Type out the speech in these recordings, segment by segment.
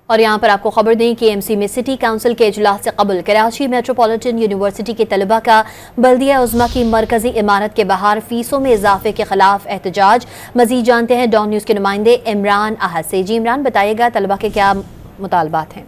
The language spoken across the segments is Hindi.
और यहाँ पर आपको खबर दें कि एमसी में सिटी काउंसिल के इजलास से कबल कराची मेट्रोपॉलिटन यूनिवर्सिटी के तलबा का बल्दिया उज़्मा की मरकजी इमारत के बाहर फीसों में इजाफे के खिलाफ एहतजाज। मजीद जानते हैं डॉन न्यूज़ के नुमाइंदे इमरान अहद से। जी इमरान, बताइएगा तलबा के क्या मुतालबात हैं?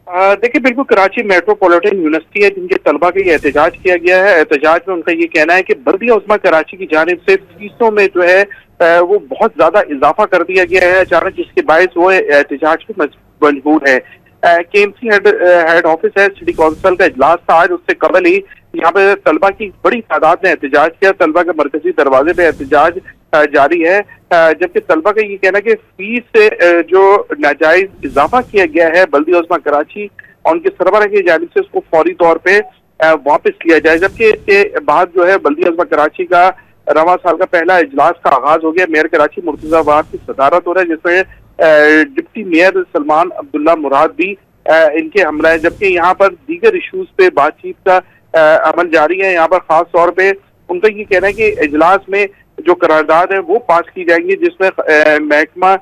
देखिए, बिल्कुल कराची मेट्रोपॉलिटन यूनिवर्सिटी है जिनके तलबा का ये एहतजाज किया गया है। एहतजाज में उनका ये कहना है कि बल्दिया उज़्मा कराची की जानिब से फीसों में जो है वो बहुत ज्यादा इजाफा कर दिया गया है अचानक, जिसके बायस वो एहतजाज पे मजबूर है। केएमसी हेड ऑफिस है, सिटी काउंसिल का इजलास था आज, उससे कबल ही यहाँ पे तलबा की बड़ी तादाद ने एहतजाज किया। तलबा के मरकजी दरवाजे पे एहतजाज जारी है, जबकि तलबा का ये कहना है कि फीस से जो नाजायज इजाफा किया गया है बल्दिया उज़्मा कराची और उनके सरबराह की जानिब से उसको फौरी तौर पे वापस लिया जाए। जबकि इसके बाद जो है बल्दिया उज़्मा कराची का रवां साल का पहला इजलास का आगाज हो गया। मेयर कराची मुर्तजा वाहद की सदारत हो रहा है, जिसमें डिप्टी मेयर सलमान अब्दुल्ला मुराद भी इनके हमला है। जबकि यहाँ पर दीगर इशूज पे बातचीत का अमल जारी है। यहाँ पर खास तौर पे उनका ये कहना है कि इजलास में जो करारदाद है वो पास की जाएंगी, जिसमें महकमा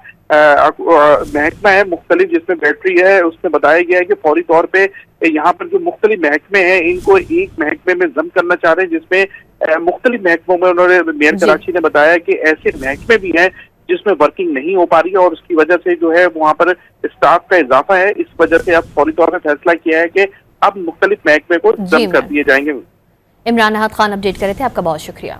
है मुख्तलिफ, जिसमें बैटरी है, उसमें बताया गया है कि फौरी तौर पे यहाँ पर जो मुख्तलिफ महकमे हैं इनको एक महकमे में जम करना चाह रहे हैं, जिसमें मुख्तलिफ महकमों में उन्होंने मेयर कराची ने बताया कि ऐसे महकमे भी हैं जिसमें वर्किंग नहीं हो पा रही है और उसकी वजह से जो है वहाँ पर स्टाफ का इजाफा है। इस वजह से अब फौरी तौर पर फैसला किया है कि अब मुख्तलिफ महकमे को जम कर दिए जाएंगे। इमरान अहद खान अपडेट कर रहे थे, आपका बहुत शुक्रिया।